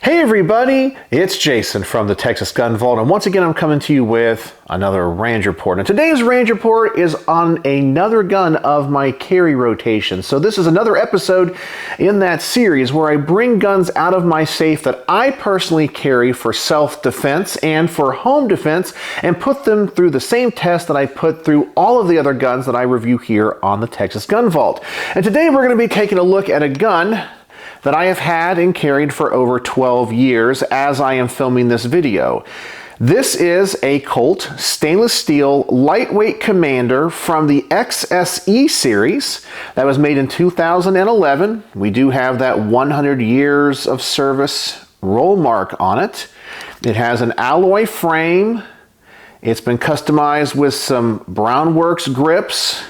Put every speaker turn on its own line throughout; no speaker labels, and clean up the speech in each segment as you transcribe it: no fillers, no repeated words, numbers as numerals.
Hey everybody, it's Jason from the Texas Gun Vault, and once again I'm coming to you with another range report. And today's range report is on another gun of my carry rotation. So this is another episode in that series where I bring guns out of my safe that I personally carry for self-defense and for home defense and put them through the same test that I put through all of the other guns that I review here on the Texas Gun Vault. And today we're going to be taking a look at a gun that I have had and carried for over 12 years as I am filming this video. This is a Colt stainless steel lightweight Commander from the XSE series that was made in 2011. We do have that 100 years of service roll mark on it. It has an alloy frame. It's been customized with some Brownworks grips.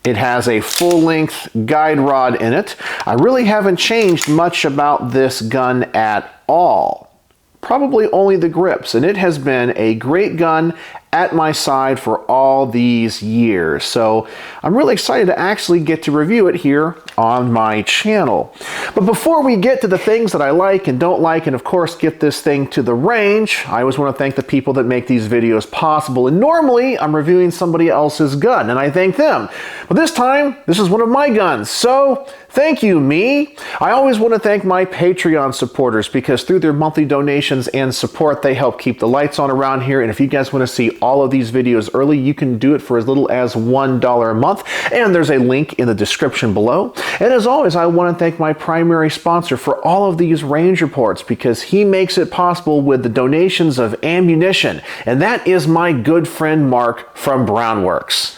It has a full-length guide rod in it. I really haven't changed much about this gun at all. Probably only the grips, and it has been a great gun at my side for all these years. So I'm really excited to actually get to review it here on my channel. But before we get to the things that I like and don't like, and of course get this thing to the range, I always want to thank the people that make these videos possible. And normally I'm reviewing somebody else's gun, and I thank them. But this time, this is one of my guns. So thank you, me. I always want to thank my Patreon supporters because through their monthly donations and support, they help keep the lights on around here. And if you guys want to see all of these videos early, you can do it for as little as $1 a month. And there's a link in the description below. And as always, I want to thank my primary sponsor for all of these range reports because he makes it possible with the donations of ammunition. And that is my good friend Mark from Brownworks.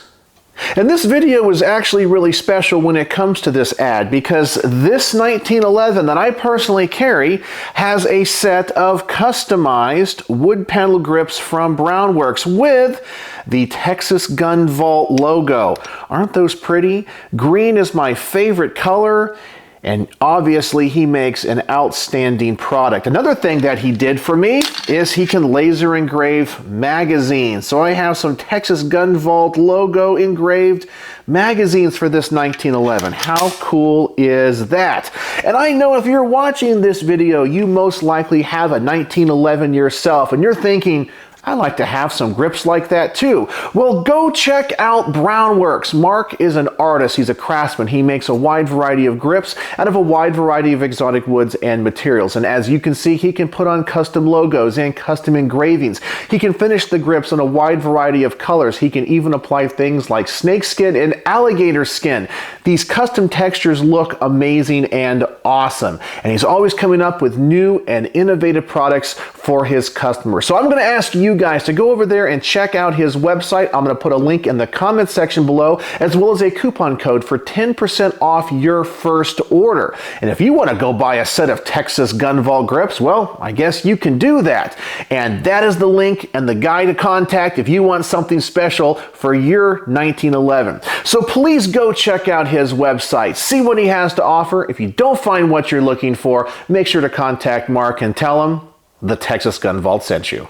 And this video was actually really special when it comes to this ad because this 1911 that I personally carry has a set of customized wood panel grips from Brownworks with the Texas Gun Vault logo. Aren't those pretty? Green is my favorite color. And obviously he makes an outstanding product. Another thing that he did for me is he can laser engrave magazines. So I have some Texas Gun Vault logo engraved magazines for this 1911. How cool is that? And I know if you're watching this video, you most likely have a 1911 yourself and you're thinking, I like to have some grips like that too. Well, go check out Brownworks. Mark is an artist. He's a craftsman. He makes a wide variety of grips out of a wide variety of exotic woods and materials. And as you can see, he can put on custom logos and custom engravings. He can finish the grips in a wide variety of colors. He can even apply things like snake skin and alligator skin. These custom textures look amazing and awesome. And he's always coming up with new and innovative products for his customers. So I'm going to ask you guys to go over there and check out his website. I'm going to put a link in the comments section below, as well as a coupon code for 10% off your first order. And if you want to go buy a set of Texas Gun Vault grips, well, I guess you can do that. And that is the link and the guy to contact if you want something special for your 1911. So please go check out his website. See what he has to offer. If you don't find what you're looking for, make sure to contact Mark and tell him the Texas Gun Vault sent you.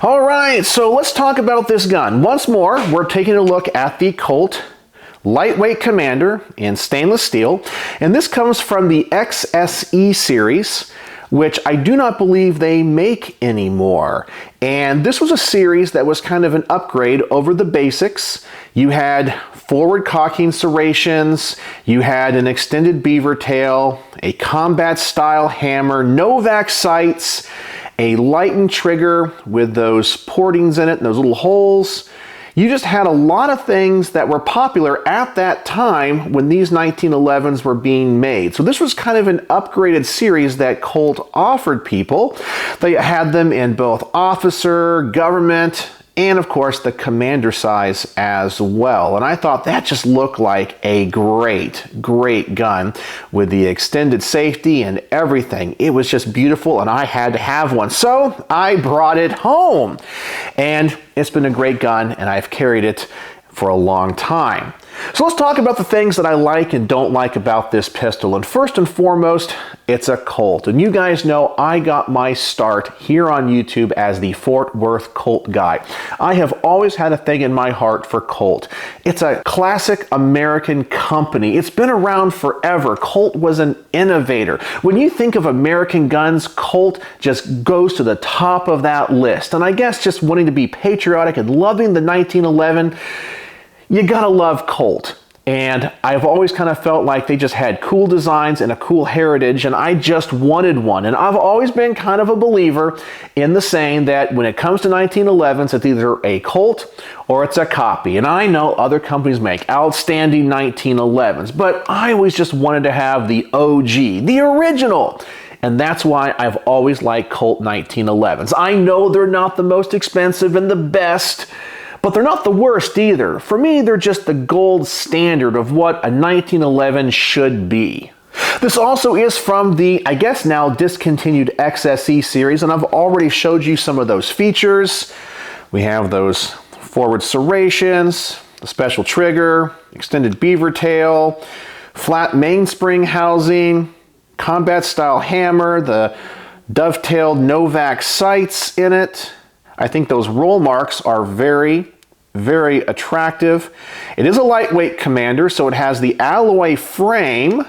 All right, so let's talk about this gun. Once more, we're taking a look at the Colt Lightweight Commander in stainless steel, and this comes from the XSE series, which I do not believe they make anymore. And this was a series that was kind of an upgrade over the basics. You had forward cocking serrations, you had an extended beaver tail, a combat style hammer, Novak sights, a lightened trigger with those portings in it and those little holes. You just had a lot of things that were popular at that time when these 1911s were being made. So this was kind of an upgraded series that Colt offered people. They had them in both officer, government, and of course the Commander size as well. And I thought that just looked like a great gun with the extended safety and everything. It was just beautiful, and I had to have one. So I brought it home, and it's been a great gun, and I've carried it for a long time. So let's talk about the things that I like and don't like about this pistol. And first and foremost, it's a Colt. And you guys know I got my start here on YouTube as the Fort Worth Colt guy. I have always had a thing in my heart for Colt. It's a classic American company. It's been around forever. Colt was an innovator. When you think of American guns, Colt just goes to the top of that list. And I guess just wanting to be patriotic and loving the 1911, you gotta love Colt. And I've always kind of felt like they just had cool designs and a cool heritage, and I just wanted one. And I've always been kind of a believer in the saying that when it comes to 1911s, it's either a Colt or it's a copy. And I know other companies make outstanding 1911s, but I always just wanted to have the OG, the original. And that's why I've always liked Colt 1911s. I know they're not the most expensive and the best, but they're not the worst either. For me, they're just the gold standard of what a 1911 should be. This also is from the, I guess now, discontinued XSE series, and I've already showed you some of those features. We have those forward serrations, the special trigger, extended beaver tail, flat mainspring housing, combat style hammer, the dovetailed Novak sights in it. I think those roll marks are very attractive. It is a lightweight Commander, so it has the alloy frame.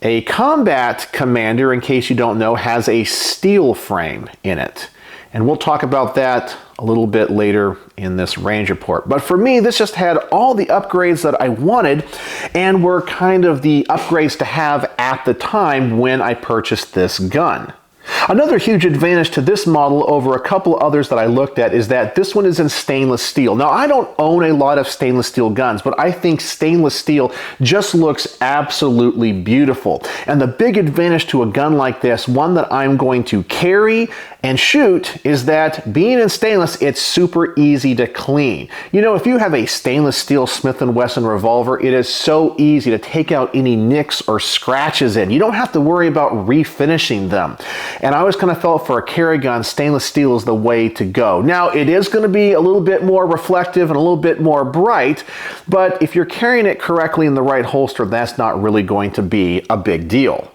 A Combat Commander, in case you don't know, has a steel frame in it. And we'll talk about that a little bit later in this range report. But for me, this just had all the upgrades that I wanted and were kind of the upgrades to have at the time when I purchased this gun. Another huge advantage to this model over a couple others that I looked at is that this one is in stainless steel. Now, I don't own a lot of stainless steel guns, but I think stainless steel just looks absolutely beautiful. And the big advantage to a gun like this, one that I'm going to carry and shoot, is that being in stainless, it's super easy to clean. You know, if you have a stainless steel Smith & Wesson revolver, it is so easy to take out any nicks or scratches in. You don't have to worry about refinishing them. And I always kind of felt for a carry gun, stainless steel is the way to go. Now, it is going to be a little bit more reflective and a little bit more bright, but if you're carrying it correctly in the right holster, that's not really going to be a big deal.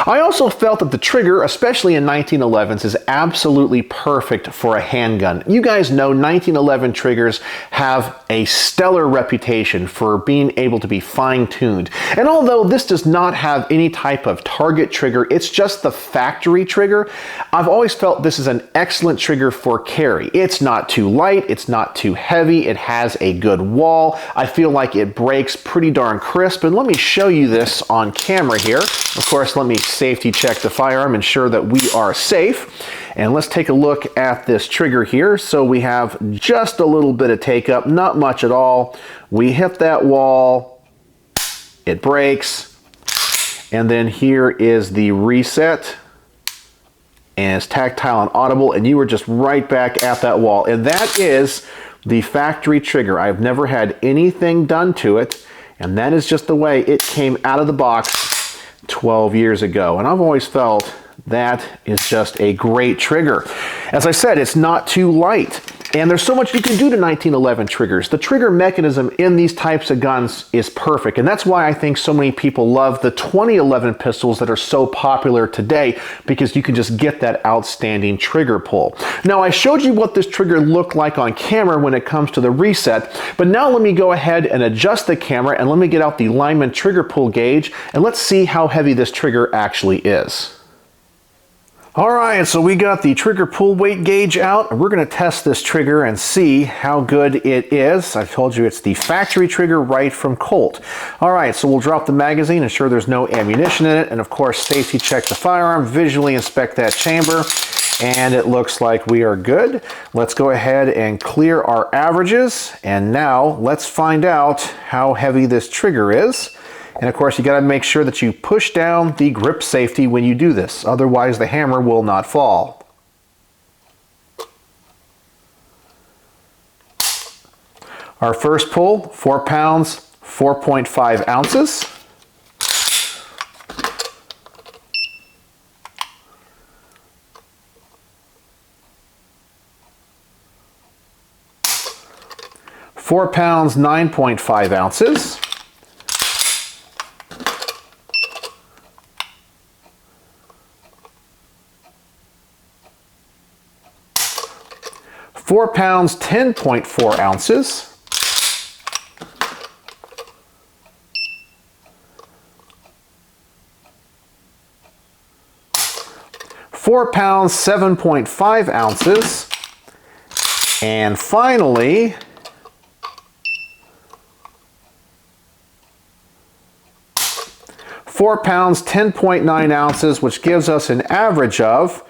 I also felt that the trigger, especially in 1911s, is absolutely perfect for a handgun. You guys know 1911 triggers have a stellar reputation for being able to be fine-tuned. And although this does not have any type of target trigger, it's just the factory trigger, I've always felt this is an excellent trigger for carry. It's not too light, it's not too heavy, it has a good wall. I feel like it breaks pretty darn crisp, and let me show you this on camera here. Of course, let me safety check the firearm, ensure that we are safe. And let's take a look at this trigger here. So we have just a little bit of take up, not much at all. We hit that wall, it breaks, and then here is the reset, and it's tactile and audible, and you are just right back at that wall. And that is the factory trigger. I've never had anything done to it, and that is just the way it came out of the box 12 years ago. And I've always felt that is just a great trigger. As I said, it's not too light. And there's so much you can do to 1911 triggers. The trigger mechanism in these types of guns is perfect. And that's why I think so many people love the 2011 pistols that are so popular today, because you can just get that outstanding trigger pull. Now, I showed you what this trigger looked like on camera when it comes to the reset, but now let me go ahead and adjust the camera and let me get out the Lyman trigger pull gauge and let's see how heavy this trigger actually is. Alright, so we got the trigger pull weight gauge out, and we're going to test this trigger and see how good it is. I told you it's the factory trigger right from Colt. Alright, so we'll drop the magazine, ensure there's no ammunition in it, and of course safety check the firearm, visually inspect that chamber, and it looks like we are good. Let's go ahead and clear our averages, and now let's find out how heavy this trigger is. And of course, you got to make sure that you push down the grip safety when you do this. Otherwise, the hammer will not fall. Our first pull, 4 pounds, 4.5 ounces. Four pounds, 9.5 ounces. Four pounds, 10.4 ounces. 4 pounds, 7.5 ounces. And finally, 4 pounds, 10.9 ounces, which gives us an average of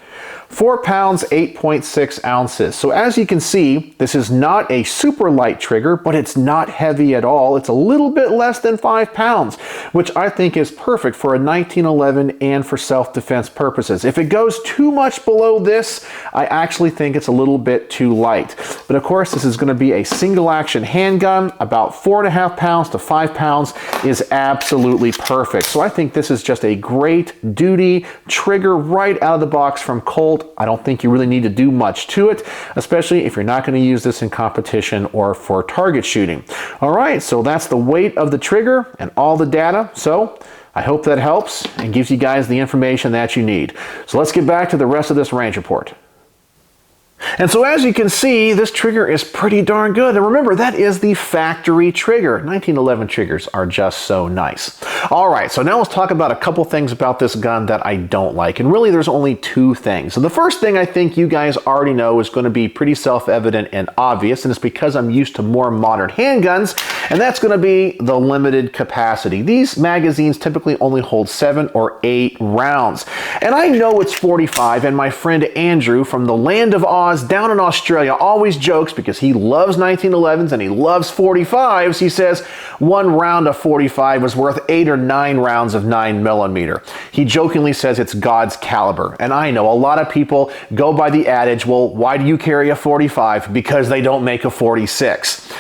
4 pounds, 8.6 ounces. So as you can see, this is not a super light trigger, but it's not heavy at all. It's a little bit less than 5 pounds, which I think is perfect for a 1911 and for self-defense purposes. If it goes too much below this, I actually think it's a little bit too light. But of course, this is going to be a single action handgun. About 4.5 pounds to 5 pounds is absolutely perfect. So I think this is just a great duty trigger right out of the box from Colt. I don't think you really need to do much to it, especially if you're not going to use this in competition or for target shooting. All right, so that's the weight of the trigger and all the data. So I hope that helps and gives you guys the information that you need. So let's get back to the rest of this range report. And so as you can see, this trigger is pretty darn good. And remember, that is the factory trigger. 1911 triggers are just so nice. All right, so now let's talk about a couple things about this gun that I don't like. And really, there's only two things. So the first thing I think you guys already know is going to be pretty self-evident and obvious, and it's because I'm used to more modern handguns, and that's going to be the limited capacity. These magazines typically only hold 7 or 8 rounds. And I know it's 45, and my friend Andrew from the land of Oz down in Australia always jokes, because he loves 1911s and he loves 45s. He says 1 round of 45 is worth 8 or 9 rounds of 9mm. He jokingly says it's God's caliber. And I know a lot of people go by the adage, well, why do you carry a 45? Because they don't make a 46.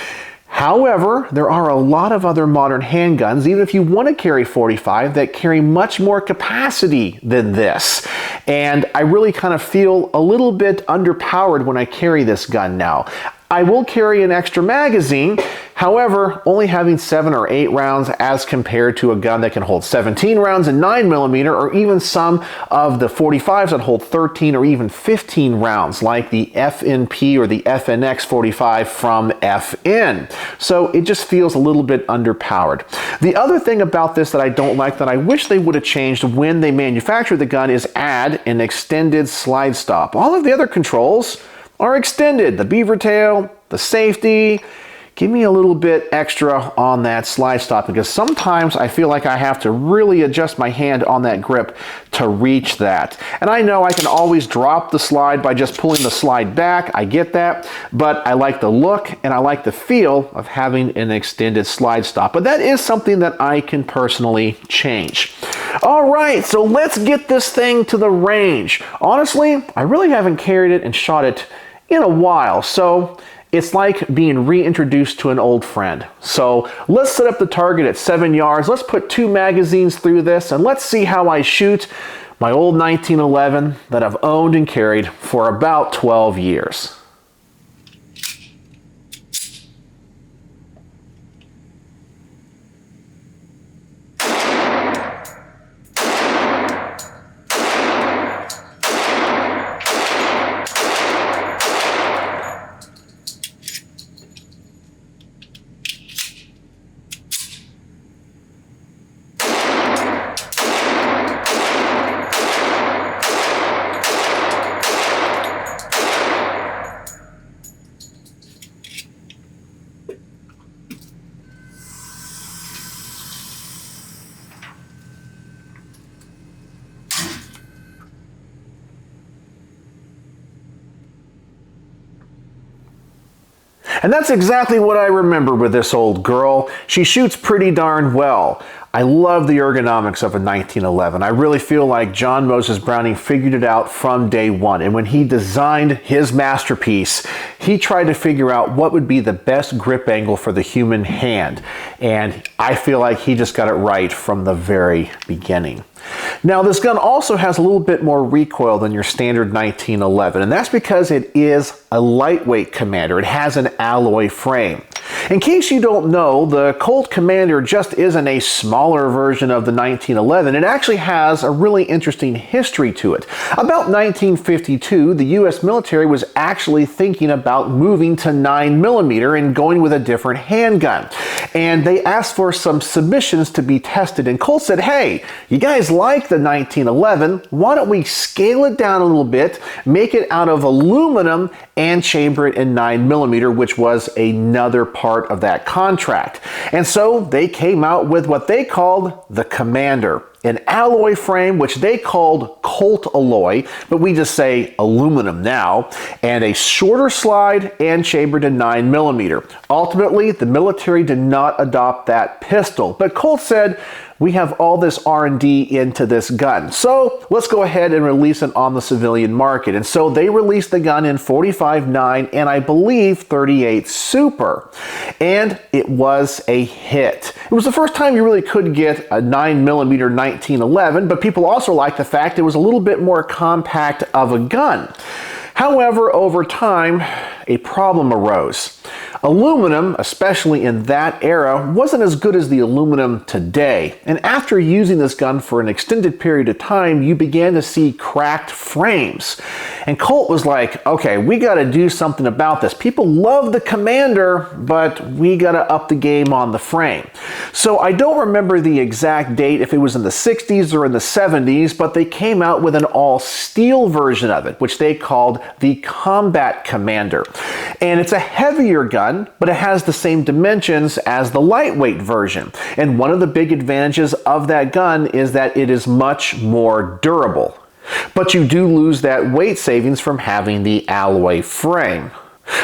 However, there are a lot of other modern handguns, even if you want to carry 45, that carry much more capacity than this. And I really kind of feel a little bit underpowered when I carry this gun now. I will carry an extra magazine, however, only having 7 or 8 rounds as compared to a gun that can hold 17 rounds in 9mm, or even some of the 45s that hold 13 or even 15 rounds, like the FNP or the FNX 45 from FN. So it just feels a little bit underpowered. The other thing about this that I don't like, that I wish they would have changed when they manufactured the gun, is add an extended slide stop. All of the other controls are extended. The beaver tail, the safety. Give me a little bit extra on that slide stop, because sometimes I feel like I have to really adjust my hand on that grip to reach that. And I know I can always drop the slide by just pulling the slide back. I get that, but I like the look and I like the feel of having an extended slide stop. But that is something that I can personally change. All right, so let's get this thing to the range. Honestly, I really haven't carried it and shot it in a while, so it's like being reintroduced to an old friend. So let's set up the target at 7 yards. Let's put 2 magazines through this, and let's see how I shoot my old 1911 that I've owned and carried for about 12 years. And that's exactly what I remember with this old girl. She shoots pretty darn well. I love the ergonomics of a 1911. I really feel like John Moses Browning figured it out from day one. And when he designed his masterpiece, he tried to figure out what would be the best grip angle for the human hand. And I feel like he just got it right from the very beginning. Now, this gun also has a little bit more recoil than your standard 1911, and that's because it is a lightweight Commander. It has an alloy frame. In case you don't know, the Colt Commander just isn't a smaller version of the 1911. It actually has a really interesting history to it. About 1952, the U.S. military was actually thinking about moving to 9mm and going with a different handgun. And they asked for some submissions to be tested, and Colt said, hey, you guys like the 1911, why don't we scale it down a little bit, make it out of aluminum, and chamber it in 9mm, which was another part of that contract. And so they came out with what they called the Commander, an alloy frame, which they called Colt alloy, but we just say aluminum now, and a shorter slide and chambered in 9mm. Ultimately, the military did not adopt that pistol, but Colt said, we have all this R&D into this gun, so let's go ahead and release it on the civilian market. And so they released the gun in 45-9 and I believe 38 Super, and it was a hit. It was the first time you really could get a 9mm 1911, but people also liked the fact it was a little bit more compact of a gun. However, over time, a problem arose. Aluminum, especially in that era, wasn't as good as the aluminum today. And after using this gun for an extended period of time, you began to see cracked frames. And Colt was like, okay, we got to do something about this. People love the Commander, but we got to up the game on the frame. So I don't remember the exact date, if it was in the 60s or in the 70s, but they came out with an all-steel version of it, which they called the Combat Commander. And it's a heavier gun, but it has the same dimensions as the lightweight version. And one of the big advantages of that gun is that it is much more durable. But you do lose that weight savings from having the alloy frame.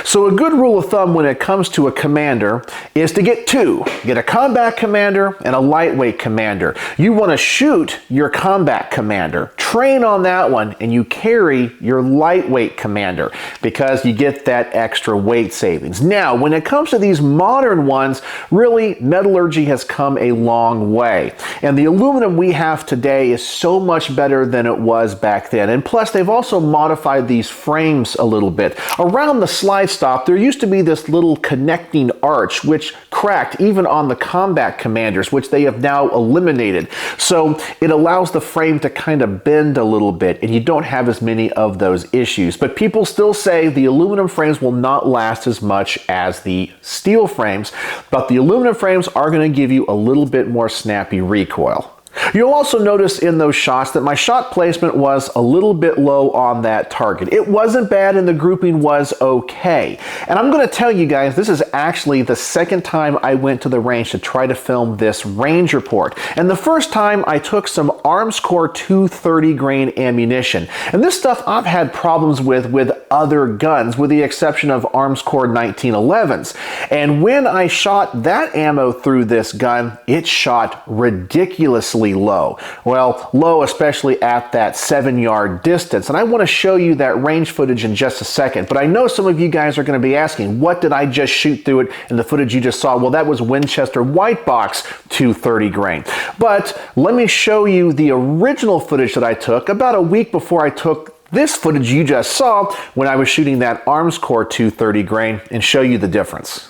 So a good rule of thumb when it comes to a Commander is to get two. Get a Combat Commander and a Lightweight Commander. You want to shoot your Combat Commander, train on that one, and you carry your Lightweight Commander because you get that extra weight savings. Now, when it comes to these modern ones, really, metallurgy has come a long way. And the aluminum we have today is so much better than it was back then. And plus, they've also modified these frames a little bit. Around the slide stop, there used to be this little connecting arch which cracked even on the Combat Commanders, which they have now eliminated. So it allows the frame to kind of bend a little bit and you don't have as many of those issues. But people still say the aluminum frames will not last as much as the steel frames, but the aluminum frames are going to give you a little bit more snappy recoil. You'll also notice in those shots that my shot placement was a little bit low on that target. It wasn't bad and the grouping was okay. And I'm going to tell you guys, this is actually the second time I went to the range to try to film this range report. And the first time I took some Armscore 230 grain ammunition. And this stuff I've had problems with other guns, with the exception of Armscore 1911s. And when I shot that ammo through this gun, it shot ridiculously low. Well, low especially at that 7-yard distance. And I want to show you that range footage in just a second. But I know some of you guys are going to be asking, what did I just shoot through it in the footage you just saw? Well, that was Winchester White Box 230 grain. But let me show you the original footage that I took about a week before I took this footage you just saw when I was shooting that Armscore 230 grain and show you the difference.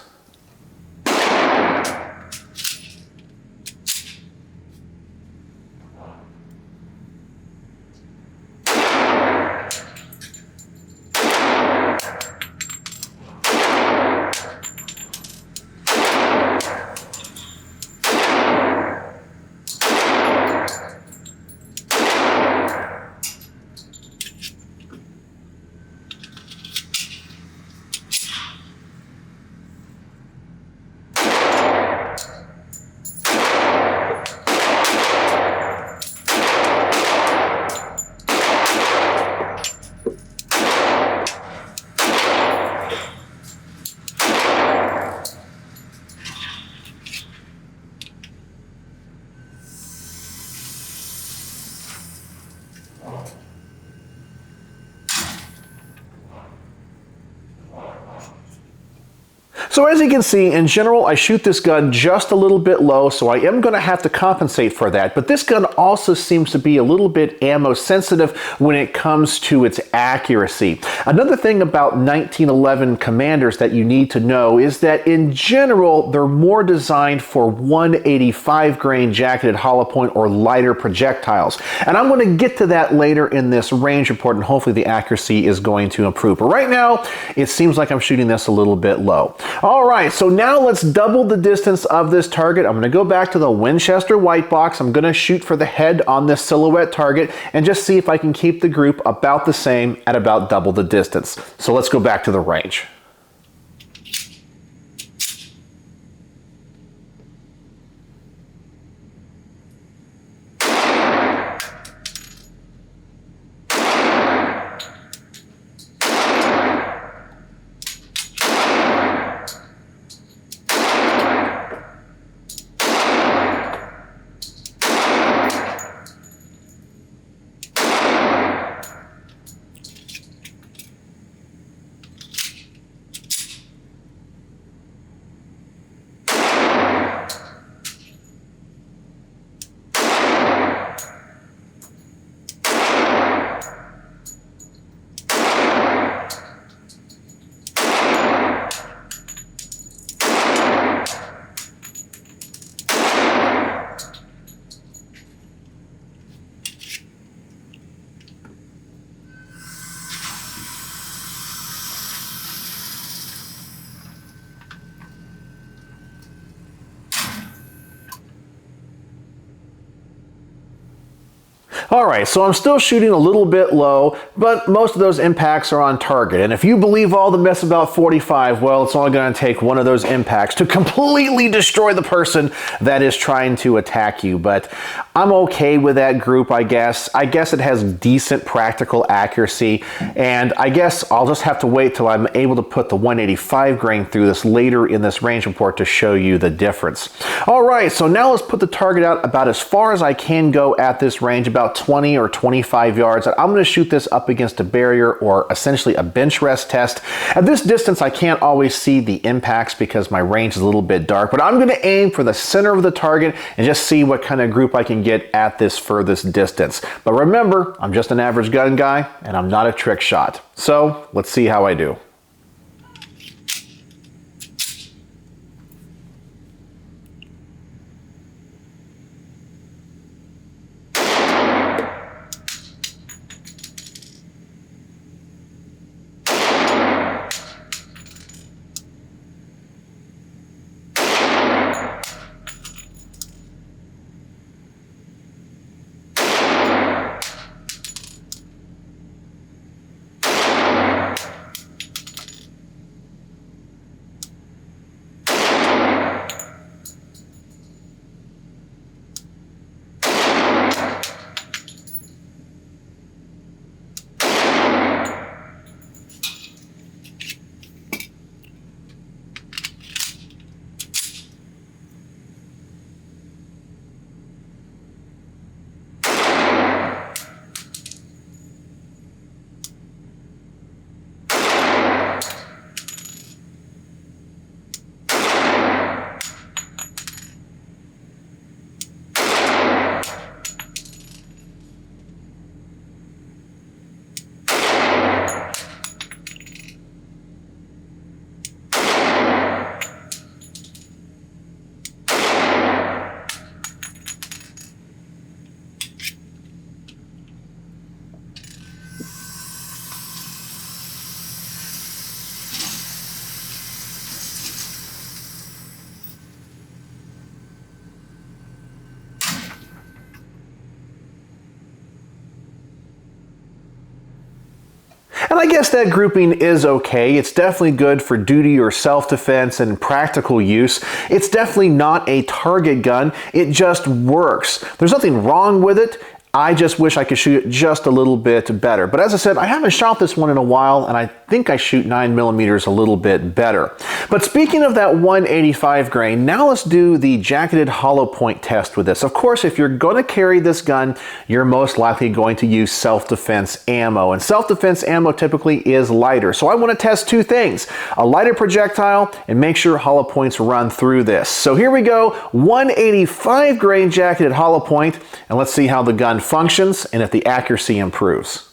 So as you can see, in general, I shoot this gun just a little bit low, so I am going to have to compensate for that. But this gun also seems to be a little bit ammo sensitive when it comes to its accuracy. Another thing about 1911 Commanders that you need to know is that in general, they're more designed for 185 grain jacketed hollow point or lighter projectiles. And I'm going to get to that later in this range report, and hopefully the accuracy is going to improve. But right now, it seems like I'm shooting this a little bit low. All right, so now let's double the distance of this target. I'm going to go back to the Winchester white box. I'm going to shoot for the head on this silhouette target and just see if I can keep the group about the same at about double the distance. So let's go back to the range. Alright, so I'm still shooting a little bit low, but most of those impacts are on target. And if you believe all the myths about 45, well, it's only going to take one of those impacts to completely destroy the person that is trying to attack you. But I'm okay with that group, I guess. I guess it has decent practical accuracy, and I guess I'll just have to wait till I'm able to put the 185 grain through this later in this range report to show you the difference. Alright, so now let's put the target out about as far as I can go at this range, about 20 or 25 yards. I'm going to shoot this up against a barrier, or essentially a bench rest test. At this distance, I can't always see the impacts because my range is a little bit dark, but I'm going to aim for the center of the target and just see what kind of group I can get at this furthest distance. But remember, I'm just an average gun guy and I'm not a trick shot. So let's see how I do. And I guess that grouping is okay. It's definitely good for duty or self-defense and practical use. It's definitely not a target gun. It just works. There's nothing wrong with it. I just wish I could shoot it just a little bit better. But as I said, I haven't shot this one in a while, and I think I shoot 9mm a little bit better. But speaking of that 185 grain, now let's do the jacketed hollow point test with this. Of course, if you're going to carry this gun, you're most likely going to use self-defense ammo. And self-defense ammo typically is lighter. So I want to test two things: a lighter projectile and make sure hollow points run through this. So here we go, 185 grain jacketed hollow point, and let's see how the gun functions and if the accuracy improves.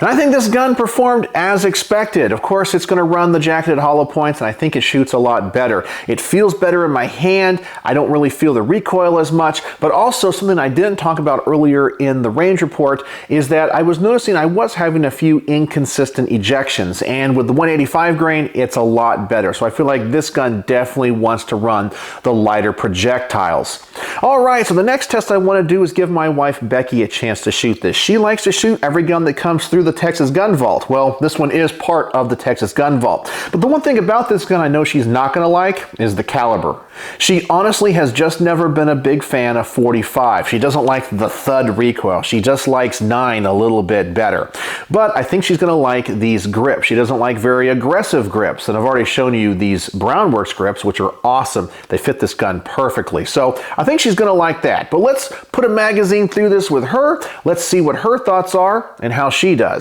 And I think this gun performed as expected. Of course, it's going to run the jacketed hollow points, and I think it shoots a lot better. It feels better in my hand. I don't really feel the recoil as much, but also something I didn't talk about earlier in the range report is that I was noticing I was having a few inconsistent ejections, and with the 185 grain, it's a lot better. So I feel like this gun definitely wants to run the lighter projectiles. All right, so the next test I want to do is give my wife Becky a chance to shoot this. She likes to shoot every gun that comes through the Texas Gun Vault. Well, this one is part of the Texas Gun Vault. But the one thing about this gun I know she's not going to like is the caliber. She honestly has just never been a big fan of 45. She doesn't like the thud recoil. She just likes 9 a little bit better. But I think she's going to like these grips. She doesn't like very aggressive grips. And I've already shown you these Brownworks grips, which are awesome. They fit this gun perfectly. So I think she's going to like that. But let's put a magazine through this with her. Let's see what her thoughts are and how she does.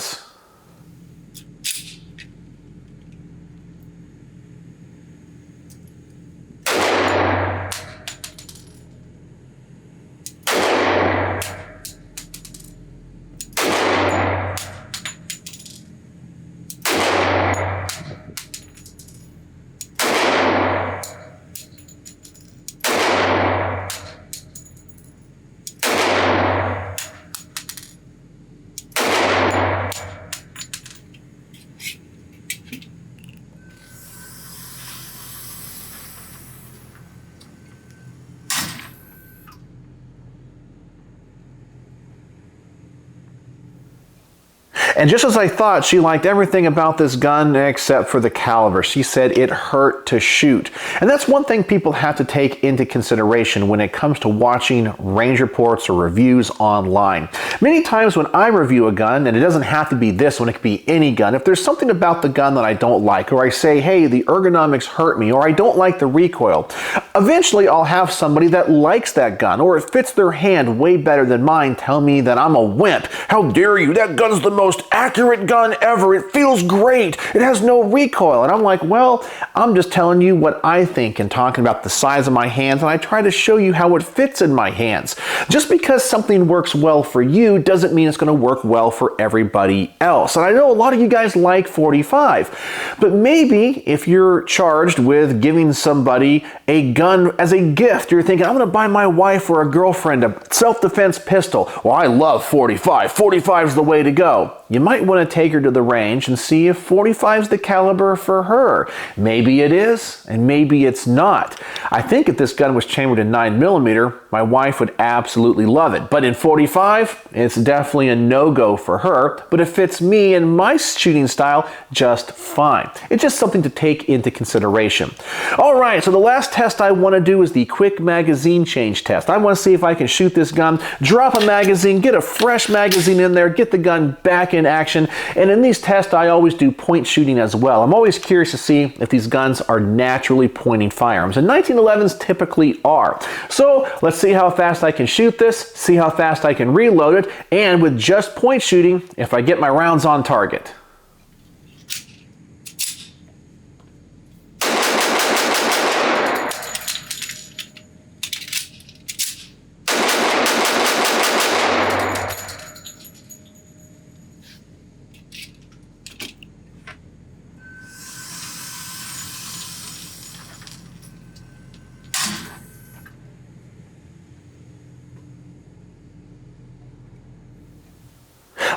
And just as I thought, she liked everything about this gun except for the caliber. She said it hurt to shoot. And that's one thing people have to take into consideration when it comes to watching range reports or reviews online. Many times when I review a gun, and it doesn't have to be this one, it could be any gun, if there's something about the gun that I don't like, or I say, hey, the ergonomics hurt me, or I don't like the recoil, eventually I'll have somebody that likes that gun, or it fits their hand way better than mine, tell me that I'm a wimp. How dare you? That gun's the most accurate gun ever. It feels great. It has no recoil. And I'm like, well, I'm just telling you what I think and talking about the size of my hands, and I try to show you how it fits in my hands. Just because something works well for you doesn't mean it's going to work well for everybody else. And I know a lot of you guys like 45, but maybe if you're charged with giving somebody a gun as a gift, you're thinking, I'm going to buy my wife or a girlfriend a self-defense pistol. Well, I love 45. 45 is the way to go. You might want to take her to the range and see if 45 is the caliber for her. Maybe it is, and maybe it's not. I think if this gun was chambered in 9mm, my wife would absolutely love it. But in 45, it's definitely a no-go for her, but it fits me and my shooting style just fine. It's just something to take into consideration. All right, so the last test I want to do is the quick magazine change test. I want to see if I can shoot this gun, drop a magazine, get a fresh magazine in there, get the gun back in action. And in these tests, I always do point shooting as well. I'm always curious to see if these guns are naturally pointing firearms, and 1911s typically are. So let's see how fast I can shoot this, see how fast I can reload it, and with just point shooting, if I get my rounds on target.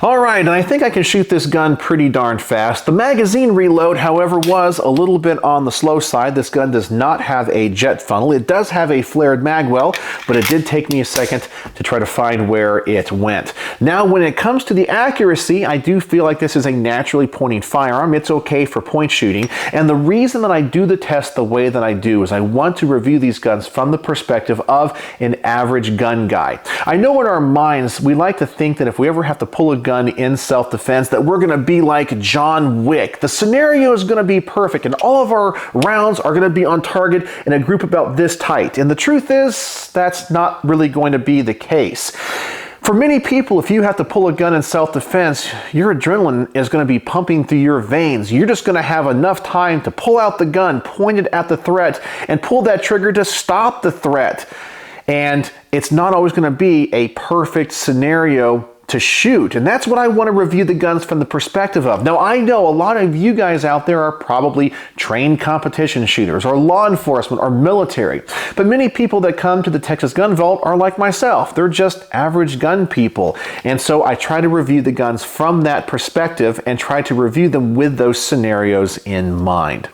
All right, and I think I can shoot this gun pretty darn fast. The magazine reload, however, was a little bit on the slow side. This gun does not have a jet funnel. It does have a flared mag well, but it did take me a second to try to find where it went. Now, when it comes to the accuracy, I do feel like this is a naturally pointing firearm. It's okay for point shooting, and the reason that I do the test the way that I do is I want to review these guns from the perspective of an average gun guy. I know in our minds, we like to think that if we ever have to pull a gun in self-defense, that we're going to be like John Wick. The scenario is going to be perfect, and all of our rounds are going to be on target in a group about this tight. And the truth is, that's not really going to be the case. For many people, if you have to pull a gun in self-defense, your adrenaline is going to be pumping through your veins. You're just going to have enough time to pull out the gun, point it at the threat, and pull that trigger to stop the threat. And it's not always going to be a perfect scenario to shoot, and that's what I want to review the guns from the perspective of. Now, I know a lot of you guys out there are probably trained competition shooters or law enforcement or military, but many people that come to the Texas Gun Vault are like myself. They're just average gun people, and so I try to review the guns from that perspective and try to review them with those scenarios in mind.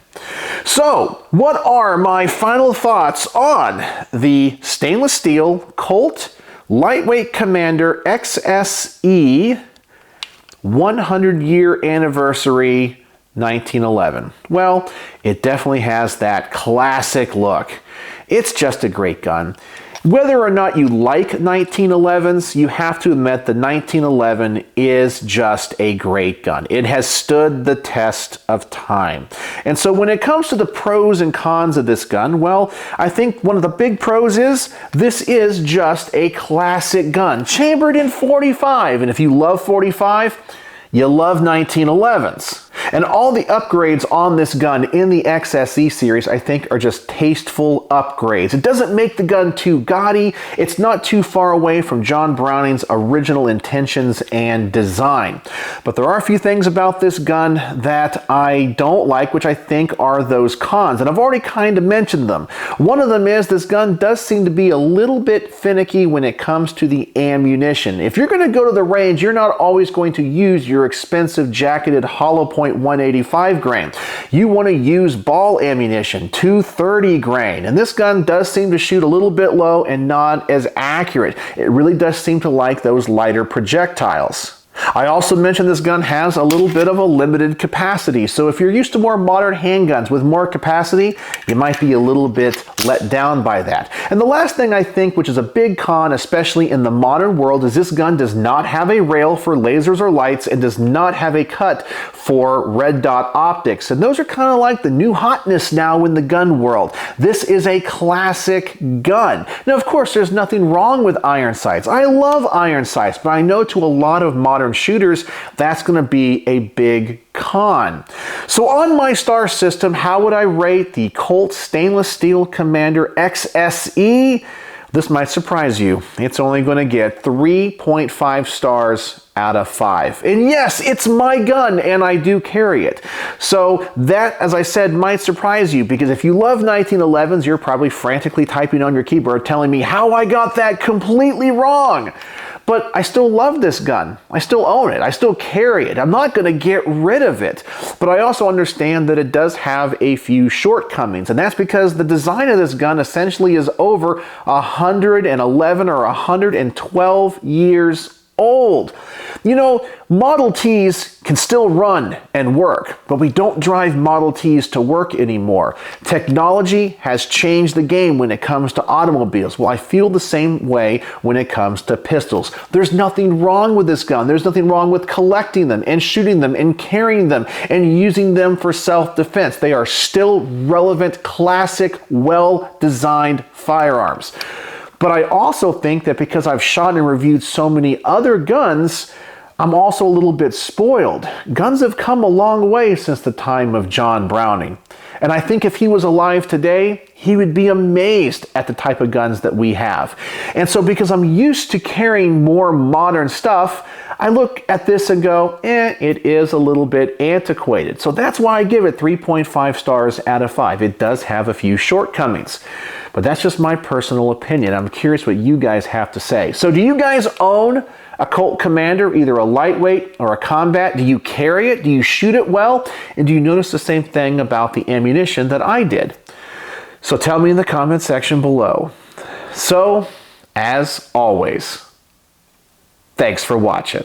So, what are my final thoughts on the stainless steel Colt Lightweight Commander XSE 100-year anniversary 1911? Well, it definitely has that classic look. It's just a great gun. Whether or not you like 1911s, you have to admit the 1911 is just a great gun. It has stood the test of time. And so when it comes to the pros and cons of this gun, well, I think one of the big pros is this is just a classic gun, chambered in 45. And if you love 45, you love 1911s. And all the upgrades on this gun in the XSE series, I think, are just tasteful upgrades. It doesn't make the gun too gaudy. It's not too far away from John Browning's original intentions and design. But there are a few things about this gun that I don't like, which I think are those cons. And I've already kind of mentioned them. One of them is this gun does seem to be a little bit finicky when it comes to the ammunition. If you're going to go to the range, you're not always going to use your expensive jacketed hollow point 185 grain. You want to use ball ammunition, 230 grain. And this gun does seem to shoot a little bit low and not as accurate. It really does seem to like those lighter projectiles. I also mentioned this gun has a little bit of a limited capacity, so if you're used to more modern handguns with more capacity, you might be a little bit let down by that. And the last thing I think, which is a big con, especially in the modern world, is this gun does not have a rail for lasers or lights and does not have a cut for red dot optics. And those are kind of like the new hotness now in the gun world. This is a classic gun. Now, of course, there's nothing wrong with iron sights. I love iron sights, but I know to a lot of modern shooters, that's going to be a big con. So on my star system, how would I rate the Colt Stainless Steel Commander XSE? This might surprise you. It's only going to get 3.5 stars out of 5. And yes, it's my gun and I do carry it. So that, as I said, might surprise you, because if you love 1911s, you're probably frantically typing on your keyboard telling me how I got that completely wrong. But I still love this gun. I still own it. I still carry it. I'm not going to get rid of it. But I also understand that it does have a few shortcomings. And that's because the design of this gun essentially is over 111 or 112 years old. You know, Model Ts can still run and work, but we don't drive Model Ts to work anymore. Technology has changed the game when it comes to automobiles. Well, I feel the same way when it comes to pistols. There's nothing wrong with this gun. There's nothing wrong with collecting them and shooting them and carrying them and using them for self-defense. They are still relevant, classic, well-designed firearms. But I also think that because I've shot and reviewed so many other guns, I'm also a little bit spoiled. Guns have come a long way since the time of John Browning. And I think if he was alive today, he would be amazed at the type of guns that we have. And so because I'm used to carrying more modern stuff, I look at this and go, it is a little bit antiquated. So that's why I give it 3.5 stars out of 5. It does have a few shortcomings. But that's just my personal opinion. I'm curious what you guys have to say. So do you guys own a Colt Commander, either a lightweight or a combat? Do you carry it? Do you shoot it well? And do you notice the same thing about the ammunition that I did? So tell me in the comment section below. So, as always, thanks for watching.